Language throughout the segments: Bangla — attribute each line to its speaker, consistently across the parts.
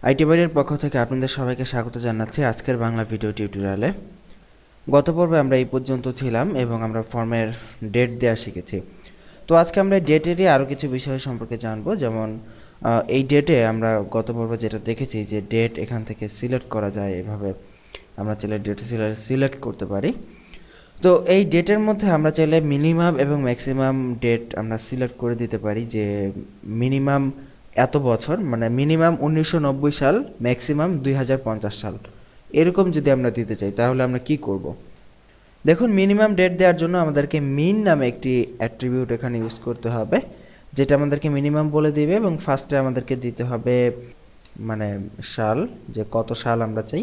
Speaker 1: আইটি বাইরের পক্ষ থেকে আপনাদের সবাইকে স্বাগত জানাচ্ছি আজকের বাংলা ভিডিও টিউটোরিয়ালে। গত পর্বে আমরা এই পর্যন্ত ছিলাম এবং আমরা ফর্মের ডেট দেওয়া শিখেছি। তো আজকে আমরা ডেটেরই আরও কিছু বিষয় সম্পর্কে জানবো, যেমন এই ডেটে আমরা গত পর্বে যেটা দেখেছি যে ডেট এখান থেকে সিলেক্ট করা যায়, এভাবে আমরা চাইলে ডেট সিলেক্ট করতে পারি। তো এই ডেটের মধ্যে আমরা চাইলে মিনিমাম এবং ম্যাক্সিমাম ডেট আমরা সিলেক্ট করে দিতে পারি, যে মিনিমাম এত বছর, মানে মিনিমাম 1990 সাল, ম্যাক্সিমাম 2050 সাল, এরকম যদি আমরা দিতে চাই তাহলে আমরা কি করব। দেখুন, মিনিমাম ডেট দেওয়ার জন্য আমাদেরকে মিন নামে একটি অ্যাট্রিবিউট এখানে ইউজ করতে হবে, যেটা আমাদেরকে মিনিমাম বলে দিবে, এবং ফার্স্টে আমাদেরকে দিতে হবে মানে সাল, যে কত সাল আমরা চাই।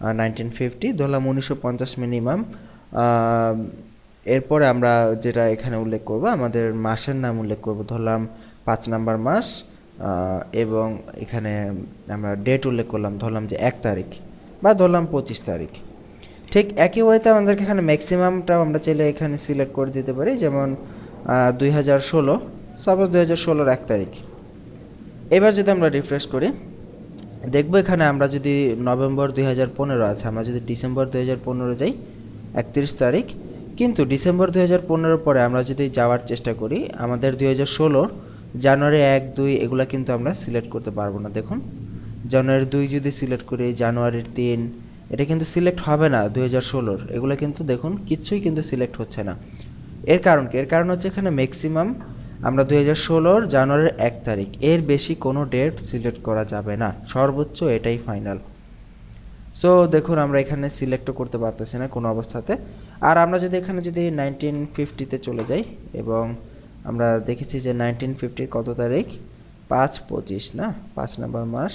Speaker 1: 1950 ধরলাম, 1950 মিনিমাম। এরপরে আমরা যেটা এখানে উল্লেখ করব, আমাদের মাসের নাম উল্লেখ করব, ধরলাম 5 নাম্বার মাস। এবং এখানে আমরা ডেট উল্লেখ করলাম, ধরলাম যে 1 তারিখ, বা ধরলাম 25 তারিখ। ঠিক একই ওয়েতে আমাদেরকে এখানে ম্যাক্সিমামটাও আমরা চাইলে এখানে সিলেক্ট করে দিতে পারি, যেমন 2016, সাপোজ 2016-র 1 তারিখ। এবার যদি আমরা রিফ্রেশ করি, দেখবো এখানে আমরা যদি নভেম্বর 2015 আছে, আমরা যদি ডিসেম্বর 2015 যাই, 31 তারিখ। কিন্তু ডিসেম্বর 2015 পরে আমরা যদি যাওয়ার চেষ্টা করি, আমাদের 2016 জানুয়ারি 1, 2 এগুলো কিন্তু আমরা সিলেক্ট করতে পারবো না। দেখুন, জানুয়ারি 2 যদি সিলেক্ট করি, জানুয়ারির 3, এটা কিন্তু সিলেক্ট হবে না 2016-র। এগুলো কিন্তু দেখুন কিচ্ছুই কিন্তু সিলেক্ট হচ্ছে না। এর কারণ কি? এর কারণ হচ্ছে এখানে ম্যাক্সিমাম আমরা 2016-র জানুয়ারির 1 তারিখ, এর বেশি কোনো ডেট সিলেক্ট করা যাবে না, সর্বোচ্চ এটাই ফাইনাল। সো দেখুন, আমরা এখানে সিলেক্টও করতে পারতেছি না কোনো অবস্থাতে। আর আমরা যদি এখানে যদি 1950-তে চলে যাই, এবং আমরা দেখেছি যে 1950-র কত তারিখ, 5/25 না, 5 নাম্বার মাস,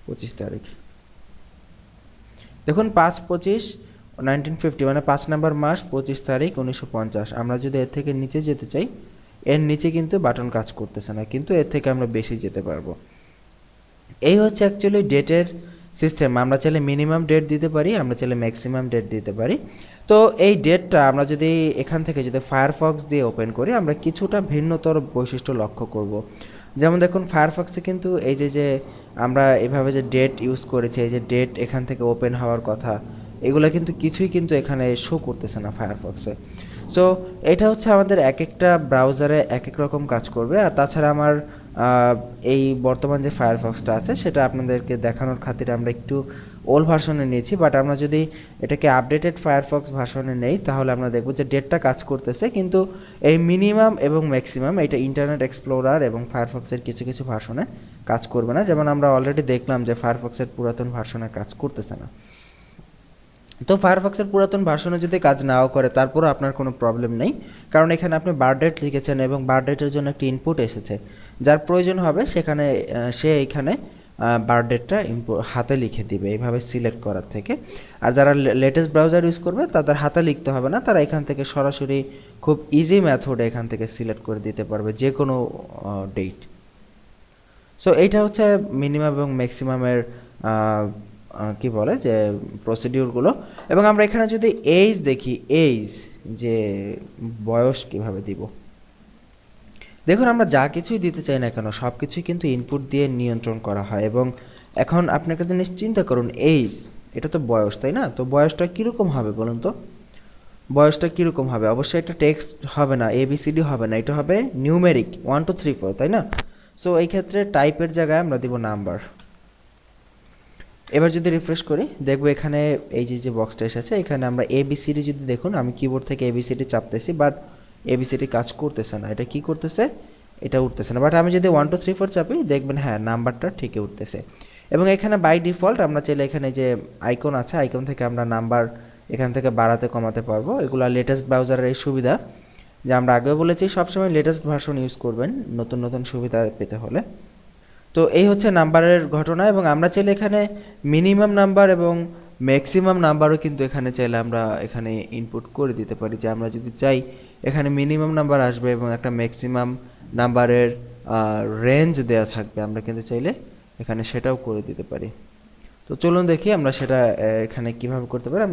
Speaker 1: 25 তারিখ। দেখুন, 5/25 1950 মানে 5 নাম্বার মাস, 25 তারিখ 1950। আমরা যদি এর থেকে নিচে যেতে চাই, এর নিচে কিন্তু বাটন কাজ করতেছে না, কিন্তু এর থেকে আমরা বেশি যেতে পারবো। এই হচ্ছে অ্যাকচুয়ালি ডেটের সিস্টেম। আমরা চাইলে মিনিমাম ডেট দিতে পারি, আমরা চাইলে ম্যাক্সিমাম ডেট দিতে পারি। তো এই ডেটটা আমরা যদি এখান থেকে যদি ফায়ারফক্স দিয়ে ওপেন করি, আমরা কিছুটা ভিন্নতর বৈশিষ্ট্য লক্ষ্য করব। যেমন দেখুন, ফায়ারফক্সে কিন্তু এই যে আমরা এভাবে যে ডেট ইউজ করেছি, এই যে ডেট এখান থেকে ওপেন হওয়ার কথা, এগুলো কিন্তু কিছুই কিন্তু এখানে শো করতেছে না ফায়ারফক্সে। সো এটা হচ্ছে আমাদের এক একটা ব্রাউজারে এক এক রকম কাজ করবে। আর তাছাড়া আমার এই বর্তমান যে ফায়ারফক্সটা আছে, সেটা আপনাদেরকে দেখানোর খাতিরে আমরা একটু ওল্ড ভার্সনে নিয়েছি। বাট আমরা যদি এটাকে আপডেটেড ফায়ারফক্স ভার্সনে নেই, তাহলে আমরা দেখব যে ডেটটা কাজ করতেছে, কিন্তু এই মিনিমাম এবং ম্যাক্সিমাম এটা ইন্টারনেট এক্সপ্লোরার এবং ফায়ারফক্সের কিছু কিছু ভার্সনে কাজ করবে না। যেমন আমরা অলরেডি দেখলাম যে ফায়ারফক্সের পুরাতন ভার্সনে কাজ করতেছে না। তো ফায়ারফক্সের পুরাতন ভার্সনে যদি কাজ নাও করে, তারপরও আপনার কোনো প্রবলেম নেই, কারণ এখানে আপনি বার ডেট লিখেছেন এবং বার ডেটের জন্য একটি ইনপুট এসেছে। যার প্রয়োজন হবে সেখানে সে এইখানে বার ডেটটা হাতে লিখে দিবে, এইভাবে সিলেক্ট করার থেকে। আর যারা লেটেস্ট ব্রাউজার ইউজ করবে, তাদের হাতে লিখতে হবে না, তারা এখান থেকে সরাসরি খুব ইজি মেথডে এখান থেকে সিলেক্ট করে দিতে পারবে যে কোনো ডেট। সো এইটা হচ্ছে মিনিমাম এবং ম্যাক্সিমামের কি বলে যে প্রসিডিউরগুলো। এবং আমরা এখানে যদি এজ দেখি, এজ যে বয়স কিভাবে দিব, দেখুন আমরা যা কিছুই দিতে চাই না কেন, সব কিছুই কিন্তু ইনপুট দিয়ে নিয়ন্ত্রণ করা হয়। এবং এখন আপনি একটা জিনিস চিন্তা করুন, এজ এটা তো বয়স, তাই না? তো বয়সটা কীরকম হবে বলুন তো? বয়সটা কীরকম হবে? অবশ্যই এটা টেক্সট হবে না, ABCD হবে না, এটা হবে নিউমেরিক 1 2 3 4, তাই না? সো এই ক্ষেত্রে টাইপের জায়গায় আমরা দিব নাম্বার। এবার যদি রিফ্রেশ করি, দেখবো এখানে এই যে বক্সটা এসেছে, এখানে আমরা ABCD যদি দেখুন, আমি কিবোর্ড থেকে ABCD চাপতেছি, বাট ABCD কাজ করতেছে না। এটা কি করতেছে? এটা উঠতেছে না। বাট আমি যদি 1 2 3 4 চাপি, দেখবেন হ্যাঁ, নাম্বারটা ঠিকই উঠতেছে। এবং এখানে বাই ডিফল্ট আমরা চাইলে এখানে যে আইকন আছে, আইকন থেকে আমরা নাম্বার এখান থেকে বাড়াতে কমাতে পারবো। এগুলো লেটেস্ট ব্রাউজারের এই সুবিধা, যে আমরা আগেও বলেছি সবসময় লেটেস্ট ভার্সন ইউজ করবেন নতুন নতুন সুবিধা পেতে হলে। তো এই হচ্ছে নাম্বারের ঘটনা। এবং আমরা চাইলে এখানে মিনিমাম নাম্বার এবং ম্যাক্সিমাম নাম্বারও কিন্তু এখানে চাইলে আমরা এখানে ইনপুট করে দিতে পারি, যে আমরা যদি চাই এখানে মিনিমাম নাম্বার আসবে এবং একটা ম্যাক্সিমাম নাম্বারের রেঞ্জ দেওয়া থাকবে, আমরা কিন্তু চাইলে এখানে সেটাও করে দিতে পারি। তো চলুন দেখি আমরা সেটা এখানে কিভাবে করতে পারি।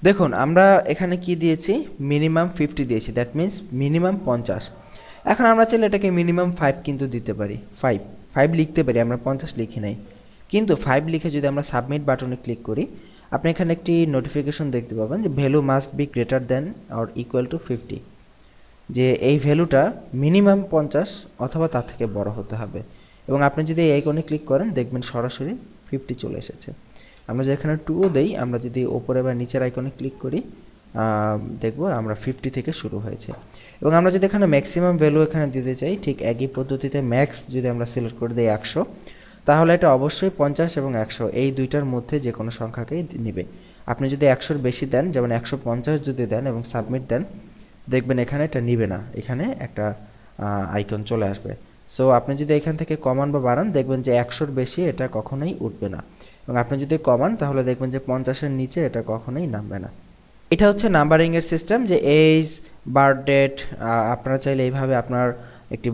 Speaker 1: দেখুন, আমরা এখানে কি দিয়েছি, মিনিমাম 50 দিয়েছি, দ্যাট মিন্স মিনিমাম 50। এখন আমরা চাইলে এটাকে মিনিমাম 5 কিন্তু দিতে পারি, 5 লিখতে পারি, আমরা 50 লিখি নাই। কিন্তু 5 লিখে যদি আমরা সাবমিট বাটনে ক্লিক করি, আপনি এখানে একটি নোটিফিকেশন দেখতে পাবেন যে value must be greater than or equal to 50, যে এই ভ্যালুটা মিনিমাম 50 অথবা তার থেকে বড় হতে হবে। এবং আপনি যদি এই আইকনে ক্লিক করেন দেখবেন সরাসরি 50 চলে এসেছে। আমরা যদি এখানে 2 দেই, আমরা যদি ওপরে বা নিচের আইকনে ক্লিক করি দেখব আমরা 50 থেকে শুরু হয়েছে। এবং আমরা যদি এখানে ম্যাক্সিমাম ভ্যালু এখানে দিতে চাই, ঠিক একই পদ্ধতিতে ম্যাক্স যদি আমরা সিলেক্ট করে দিই 100, তাহলে এটা অবশ্যই 50 এবং 100 এই দুইটার মধ্যে যে কোনো সংখ্যাকেই নেবে। আপনি যদি 100-র বেশি দেন, যেমন 150 যদি দেন এবং সাবমিট দেন, দেখবেন এখানে এটা নিবে না, এখানে একটা আইকন চলে আসবে। সো আপনি যদি এখান থেকে কমান বা বাড়ান, দেখবেন যে 100-র বেশি এটা কখনোই উঠবে না, এবং আপনি যদি কমান তাহলে দেখবেন যে 50-এর নিচে এটা কখনোই নামবে না। এটা হচ্ছে নাম্বারিংয়ের সিস্টেম, যে এজ, বার্থ ডেট, আপনারা চাইলে এইভাবে আপনার একটি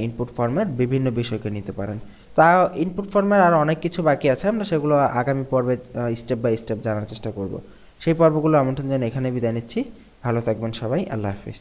Speaker 1: ইনপুট ফর্মের বিভিন্ন বিষয়কে নিতে পারেন। তা ইনপুট ফর্মের আর অনেক কিছু বাকি আছে, আমরা সেগুলো আগামী পর্বে স্টেপ বাই স্টেপ জানার চেষ্টা করব। সেই পর্বগুলো আমন্ত্রণ জানিয়ে এখানে বিদায় নিচ্ছি। ভালো থাকবেন সবাই, আল্লাহ হাফিজ।